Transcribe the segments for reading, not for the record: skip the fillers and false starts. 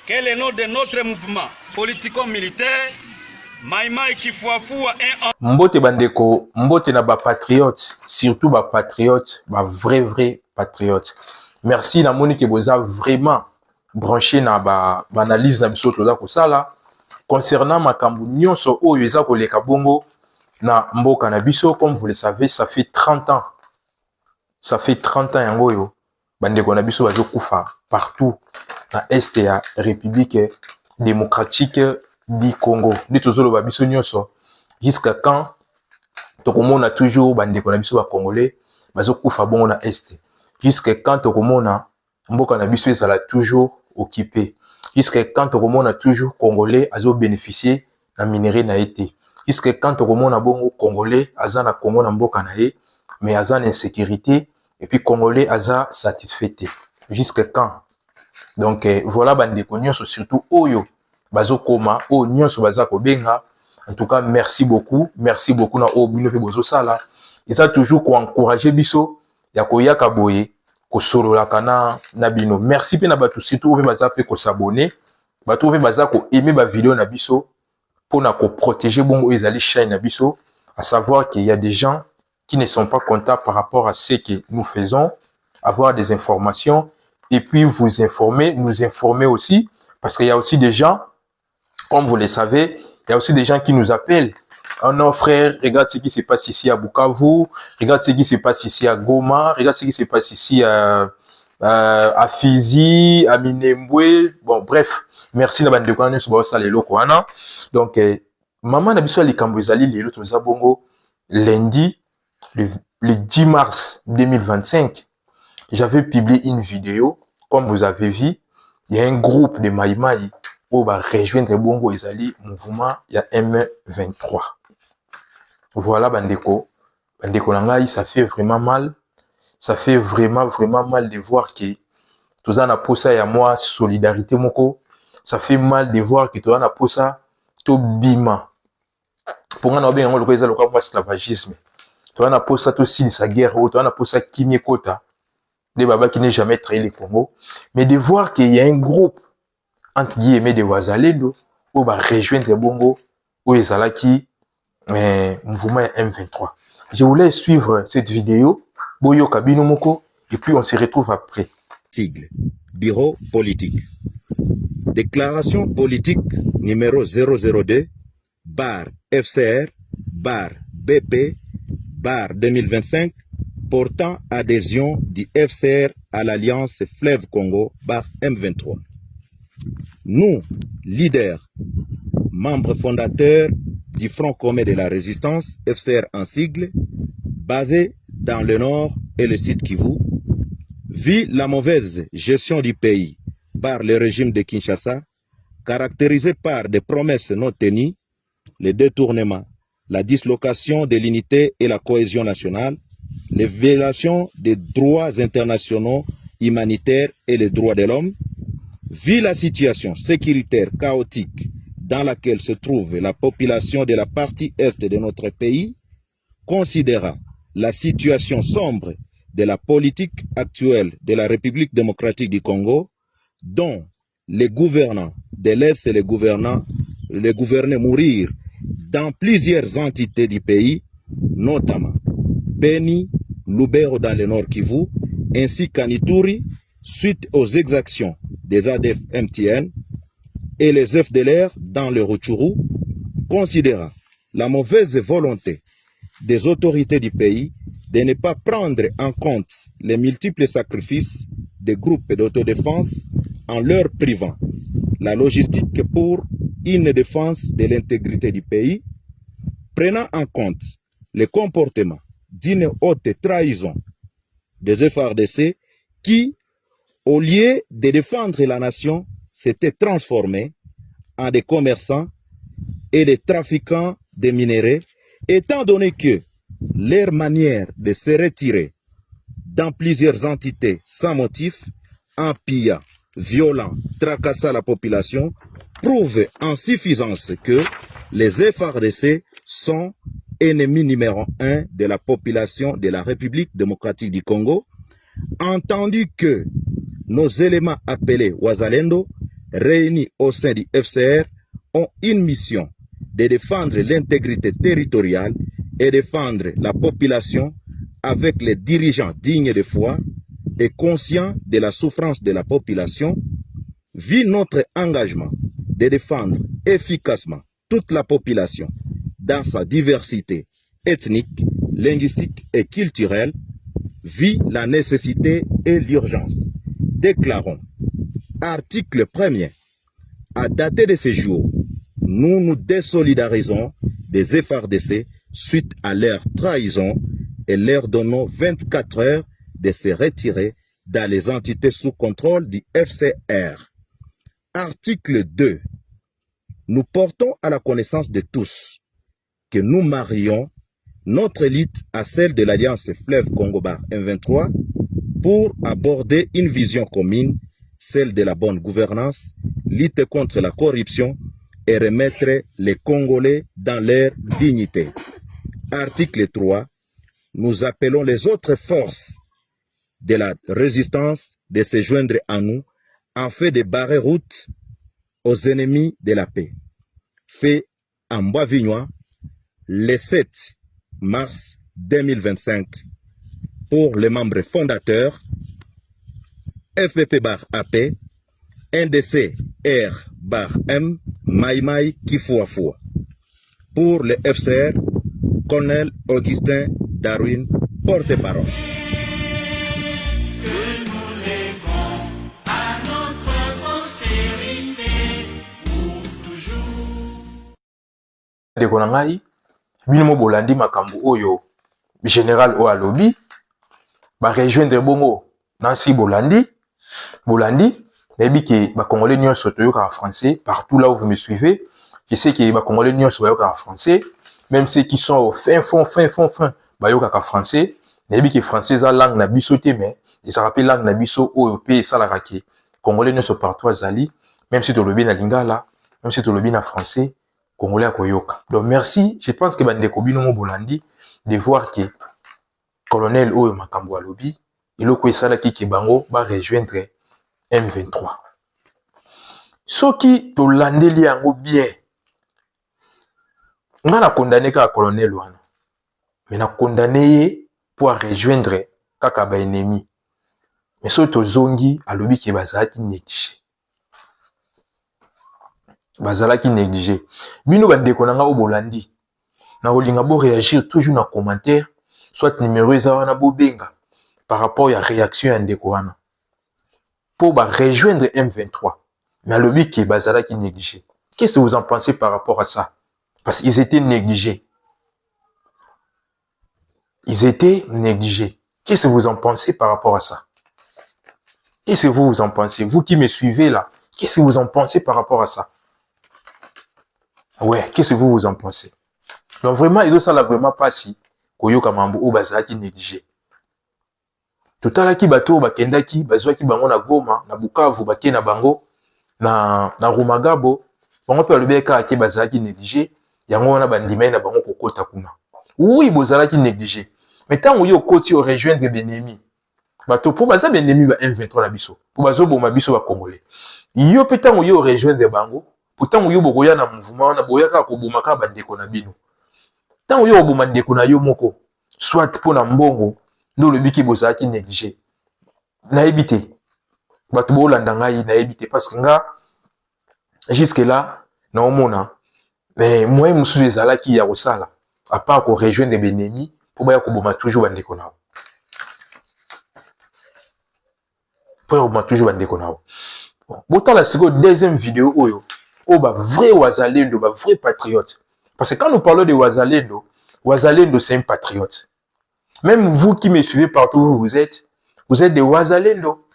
Quel est le nom de notre mouvement politico-militaire? Maïmaï Kifuafua Mbote bandeko, mbote na ba patriote, surtout ba patriote, ba vrai patriote. Merci na moni ke boza vraiment branché na ba analyse na biso toza ko sala concernant makambu nyonso oyo eza ko leka bongo na mboka na biso. Comme vous le savez, ça fait 30 ans. Ça fait 30 ans yango yo bandeko na biso bazo kufa partout na est ya République démocratique du Congo. Ndi tozolo ba biso nyonso jusqu'à quand tokomona toujours bandeko na biso ba congolais bazo kufa bongo na est. Jusqu'à quand tokomona mboka na biso ezala toujours occupé. Jusqu'à quand tokomona toujours congolais azo bénéficier na minerai na été. Jusqu'à quand tokomona bongo congolais aza na Congo na mboka na ye mais aza na insécurité et puis congolais aza satisfait. Jusqu'à quand? Donc voilà bandeko nyonso surtout oyo bazo koma o nyonso baza ko benga. En tout cas merci beaucoup na o bino pe bozo sala. Eza toujours ko encourager biso ya ko yaka boye ko solola kana na bino. Merci pe na batu surtout obe baza pe ko s'abonner. Batu obe baza ko aimer ba vidéo na biso pour na ko protéger bongo ezali chaîne na biso, à savoir qu'il y a des gens qui ne sont pas contents par rapport à ce que nous faisons, avoir des informations et puis vous informer, nous informer aussi, parce qu'il y a aussi des gens, comme vous le savez, il y a aussi des gens qui nous appellent. Oh non frère, regarde ce qui se passe ici à Bukavu, regarde ce qui se passe ici à Goma, regarde ce qui se passe ici à Fizi, à Minembwe, bon bref, merci la bande de Kouane sur ça les locaux. Donc maman na biso likambo ezali lelo toza bongo lundi le 10 mars 2025. J'avais publié une vidéo, comme vous avez vu, il y a un groupe de Maïmaï où va rejoindre bongo ezali mouvement il y a M23. Voilà bandeko nangai, ça fait vraiment mal. Ça fait vraiment mal de voir que tout ça na posa ya moi solidarité moko. Ça fait mal de voir que tout ça na posa to bima. Pour nga na bien ngolo ko ezalo kwa esclavagisme. Tout ça na posa to sin sa guerre, tout ça na posa kimie kota. Des babas qui n'est jamais trahi le Congo, mais de voir qu'il y a un groupe entre guillemets de Wazalendo où va rejoindre Bongo où ils sont là qui mouvement M23. Je voulais suivre cette vidéo Boyo Kabino Moko et puis on se retrouve après. Sigle Bureau politique. Déclaration politique numéro 002 bar FCR bar BP bar 2025 portant adhésion du FCR à l'Alliance Fleuve Congo par M23. Nous, leaders, membres fondateurs du Front commun de la résistance, FCR en sigle, basé dans le nord et le sud Kivu, vu la mauvaise gestion du pays par le régime de Kinshasa, caractérisé par des promesses non tenues, le détournement, la dislocation de l'unité et la cohésion nationale, les violations des droits internationaux humanitaires et les droits de l'homme, vu la situation sécuritaire chaotique dans laquelle se trouve la population de la partie est de notre pays, considérant la situation sombre de la politique actuelle de la République démocratique du Congo, dont les gouvernants de l'Est et les gouvernés mourir dans plusieurs entités du pays, notamment Beni, Lubero dans le Nord Kivu, ainsi qu'à Ituri, suite aux exactions des ADF MTN et les FDLR dans le Rutshuru, considérant la mauvaise volonté des autorités du pays de ne pas prendre en compte les multiples sacrifices des groupes d'autodéfense en leur privant la logistique pour une défense de l'intégrité du pays, prenant en compte les comportements d'une haute trahison des FARDC qui, au lieu de défendre la nation, s'étaient transformés en des commerçants et des trafiquants de minerais, étant donné que leur manière de se retirer dans plusieurs entités sans motif, en pillant, violant, tracassant la population, prouve en suffisance que les FARDC sont ennemis numéro 1 de la population de la République démocratique du Congo, entendu que nos éléments appelés Wazalendo, réunis au sein du FCR, ont une mission de défendre l'intégrité territoriale et défendre la population avec les dirigeants dignes de foi et conscients de la souffrance de la population, vu notre engagement de défendre efficacement toute la population dans sa diversité ethnique, linguistique et culturelle, vit la nécessité et l'urgence. Déclarons, article 1er, à dater de ce jour, nous nous désolidarisons des FARDC suite à leur trahison et leur donnons 24 heures de se retirer dans les entités sous contrôle du FCR. Article 2. Nous portons à la connaissance de tous que nous marions notre élite à celle de l'Alliance Fleuve Congo-Bar M23 pour aborder une vision commune, celle de la bonne gouvernance, lutter contre la corruption et remettre les Congolais dans leur dignité. Article 3. Nous appelons les autres forces de la résistance de se joindre à nous afin de barrer route aux ennemis de la paix. Fait en Bois-Vignois le 7 mars 2025 pour les membres fondateurs FPP bar AP, NDC R bar M, Maïmaï Kifuafua. Pour le FCR, Colonel Augustin Darwin, porte-parole. De konangai bino bolandi makambo oyo général o alobi ba rejoindre bongo Nancy Bolandi nebi ke ba congolais nyonso toyoka français partout là où vous me suivez. Je sais que ba congolais nyonso bayoka français, même ceux qui sont au fin bayoka français. Nebi ke français za langue na biso te, mais ça rappelle langue na biso oyo pe salaka ke congolais nyonso partout azali, même si tolobi na lingala, même si tolobi na français, Congolais à Koyoka. Donc merci, je pense que Bandeko Bino Bolandi de voir que colonel Oyo Makambo Alobi, il a sala ki Bango va rejoindre M23. Ce qui to landeli yango bien. On a condamné ka colonel wana. Mais na condamné pour rejoindre kaka ba ennemi. Mais so to zongi alobi ki bazaki négligé. Bazalaki négligé. Bino bandeko nanga o Bolandi. Na olinga bo réagir toujours na commentaire, soit numéro eza na bobenga par rapport à réaction ya ndeko wana. Pour ba rejoindre M23. Mais alobi ki bazalaki négligé. Qu'est-ce que vous en pensez par rapport à ça? Parce qu'ils étaient négligés. Ils étaient négligés. Qu'est-ce que vous en pensez par rapport à ça? Qu'est-ce que vous en pensez? Vous qui me suivez là, qu'est-ce que vous en pensez par rapport à ça? Ouais, qu'est-ce que vous en pensez? Donc vraiment, ils ont ça là vraiment pas si Koyoka Mambo ou Bazaki négligé. Tout à l'heure qui bateau bakendaki bazwaki bango na Goma, na Bukavu bake na bango, na Rumagabo, bango pe le beka ki bazaki négligé, yango wana bandimai na bango kokota kuna. Oui, bozalaki négligé. Mais tant yo koti au rejoindre l'ennemi. Bato pour baza l'ennemi ba M23 na biso. Pour bazo boma biso ba Congolais. Yo pe tant yo rejoindre bango. Pourtant yo bokoya na mouvement na boyaka ko bomaka bandeko na bino. Tant yo boma ndeko na yo moko, soit pour na mbongo, no le biki bozaki négligé. Na éviter. Bato bo landanga yi na éviter parce que nga jusque là na omona mais moi musu ezalaki ya kosala à part ko rejoindre des ennemis pour baya ko boma toujours bandeko na. Pour boma toujours bandeko na. Bon, la seconde deuxième vidéo oyo oh bah vrai Wazalendo, bah vrai patriote. Parce que quand nous parlons de Wazalendo, Wazalendo c'est un patriote. Même vous qui me suivez partout où vous êtes des Wazalendo.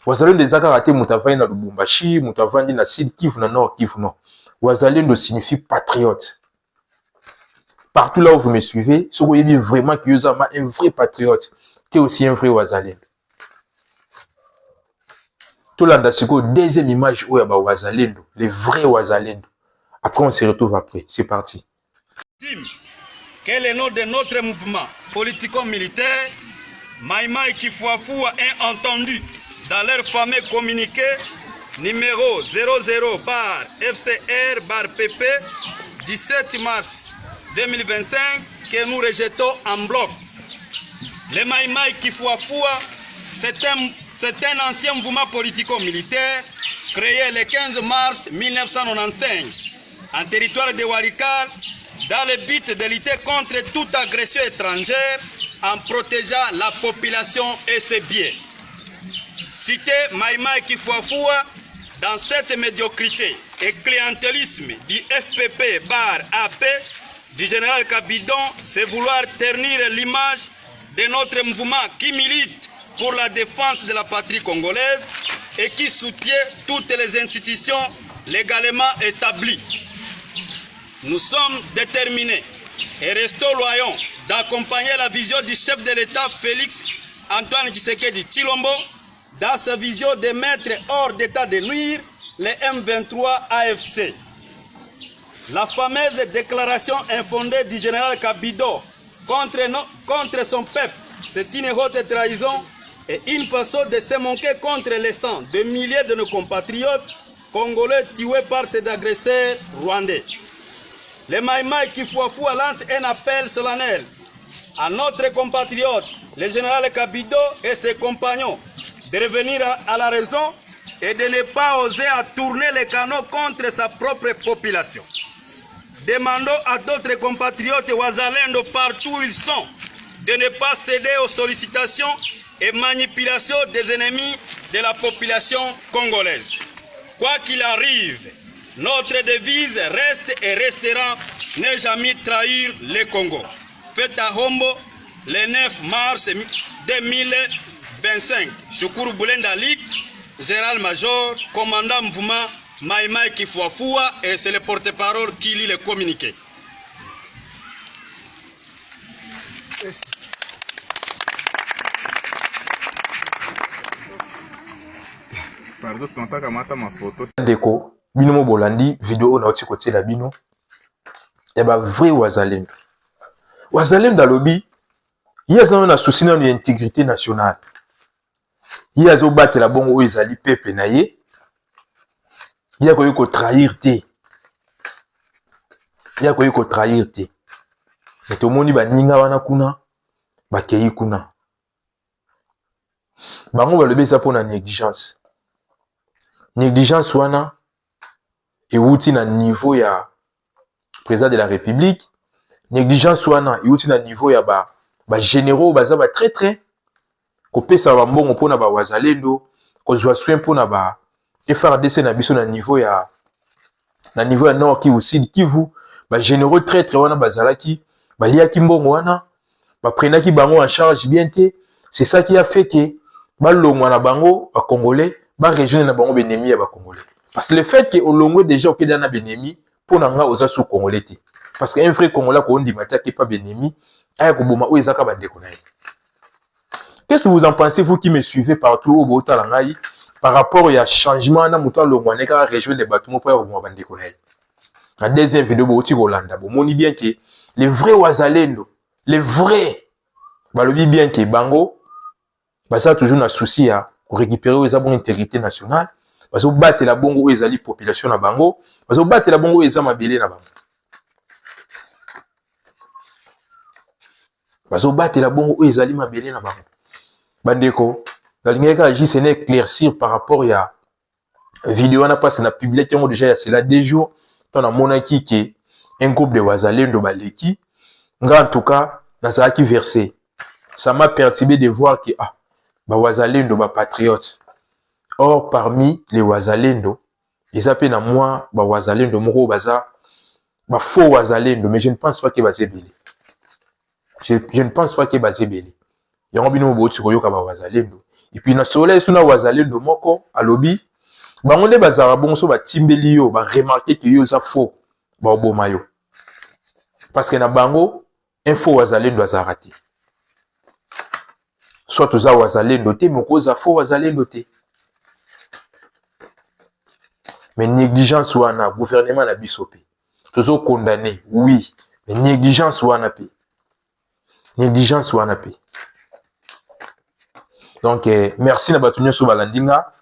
Wazalendo des Akarate Moutavani na Lubumbashi, Moutavani na Sud Kivu na Nord Kivu non. Wazalendo signifie patriote. Partout là où vous me suivez, ce que vous voyez vraiment que vous êtes un vrai patriote, qui est aussi un vrai Wazalendo. Tout là, deuxième image où il y a Wazalendo, les vrais Wazalendo. Après, on se retrouve après. C'est parti. Quel est le nom de notre mouvement politico-militaire? Maïmaï Kifuafua est entendu. dans leur fameux communiqué numéro 00/FCR/PP 17 mars 2025 que nous rejetons en bloc. Les Maïmaï Kifuafua, c'est un ancien mouvement politico-militaire créé le 15 mars 1995 en territoire de Walikale dans le but de lutter contre toute agression étrangère en protégeant la population et ses biens. Cité Maïmaï Kifuafua, dans cette médiocrité et clientélisme du FPP/AP du général Kabidon, c'est vouloir ternir l'image de notre mouvement qui milite pour la défense de la patrie congolaise et qui soutient toutes les institutions légalement établies. Nous sommes déterminés et restons loyaux d'accompagner la vision du chef de l'État Félix Antoine Tshisekedi Tshilombo dans sa vision de mettre hors d'état de nuire les M23 AFC. La fameuse déclaration infondée du général Kabidon contre son peuple, c'est une haute trahison et une façon de se moquer contre les sangs de milliers de nos compatriotes congolais tués par ces agresseurs rwandais. Les Maïmaï Kifuafua lancent un appel solennel à notre compatriote, le général Kabidon et ses compagnons, de revenir à la raison et de ne pas oser à tourner les canaux contre sa propre population. Demandons à d'autres compatriotes Wazalendo partout où ils sont de ne pas céder aux sollicitations et manipulations des ennemis de la population congolaise. Quoi qu'il arrive, notre devise reste et restera ne jamais trahir le Congo. Fête à Hombo le 9 mars 2025. Shukuru Boulenda Lik, général-major, commandant mouvement Maïmaï Kifuafua, et c'est le porte-parole qui lit le communiqué. Ndeko bino mo bolandi vidéo na oti côté la bino ya ba vrai wazalendo alobi yes na souci na intégrité nationale yes o batela bongo o ezali peuple na ye ya ko trahir te mais to moni ba ninga wana kuna ba kei kuna bango balobi ça pour na négligence wana et outi na niveau ya président de la République, négligence wana et outi na niveau ya ba généraux baza ba très ko pesa ba mbongo pona ba wazalendo ko zwa soin pona ba FRDC na biso na niveau ya Nord Kivu Sud Kivu ba généraux très wana bazalaki baliaki mbongo wana ba prenaki bango en charge bien te. C'est ça qui a fait que ba longwa na bango ba congolais ba région na bango benemi ya ba congolais. Parce que le fait que Olongo déjà au Kenya na benemi pour nanga oza sous congolais te. Parce qu'un vrai congolais ko ndi mataki pas benemi aya ko boma o ezaka bandeko na ye. Qu'est-ce que vous en pensez, vous qui me suivez partout au Botalangaï, par rapport au changement na muto Olongo na ka région de bâtiment pour boma bandeko na ye. La deuxième vidéo boti Rolanda bo moni bien que les vrais wazalendo, les vrais balobi bien que bango ça toujours na souci à récupérer les bonnes intégrité nationale. Parce que battre la bongo ezali population na bango, parce que battre la bongo ezama belé na bango. Parce que battre la bongo ezali mabelé na bango. Bandeko, la ligne agit c'est éclaircir par rapport à vidéo na passe na publié qui ont déjà c'est là des jours dans la monarchie qui un groupe de wazalendo baleki. En tout cas, dans ça qui versé. Ça m'a perturbé de voir que ba wazalendo ba patriotes. Or, parmi les wazalendo, ils appellent à moi, ba wazalendo, moro baza, ba faux wazalendo, mais je ne pense pas qu'il va s'ébéler. Je ne pense pas qu'il va s'ébéler. Il y a un bino bout sur yoka ba wazalendo. Et puis, na soleil, sous na wazalendo, moko, à lobby, ba on est bazara bonso, ba timbelio, ba remarquer que yo sa faux, ba obomayo. Parce que na bango, un faux wazalendo a raté. Soit tous a wazalendo te, mais cause a faux wazalendo te. Mais négligence wana gouvernement na bisopé. Toujours condamné, oui, mais négligence wana pe. Donc merci na bato nyonso balandinga.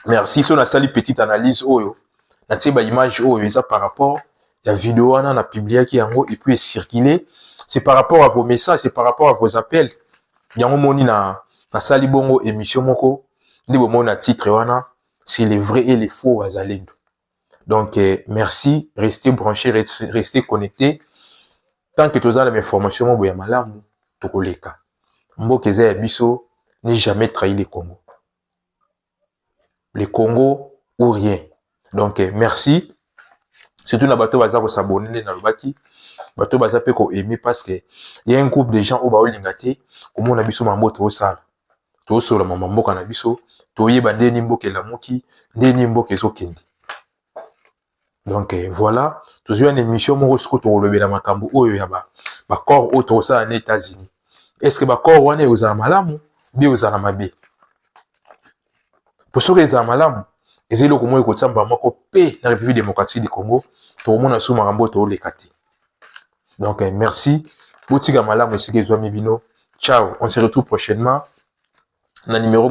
Merci so na sali petite analyse oyo. Na tie ba image oyo eza par rapport la vidéo wana na publié qui yango et puis circuler. C'est par rapport à vos messages, c'est par rapport à vos appels. Yango moni na sali bongo émission moko ndi bo mona titre wana c'est les vrais et les faux wazalendo. Donc merci, restez branchés, restez connectés. Tant que tu as les informations mo boya malamu tokoleka. Mboka eza ya biso n'est jamais trahi le Congo. Le Congo ou rien. Donc merci. Surtout na bato baza ko s'abonner na lobaki. Bato baza pe ko aimer parce que il y a un groupe de gens au ba olingate comme on a biso mambo to sala. To solo mambo kana biso to yeba ndeni mboka la moki ndeni mboka ezokende. Donc voilà, toujours une émission moko siko to lobela makambo oyo ya ba corps auto ça en États-Unis. Est-ce que ba corps wana ezala malamu bi ezala mabe? Pour ceux qui ezala malamu, ezelo ko moyo ko tsamba moko pe na République démocratique du Congo, to mona sou makambo to lekati. Donc merci, botika malamu sike zo mibino. Ciao, on se retrouve prochainement na numéro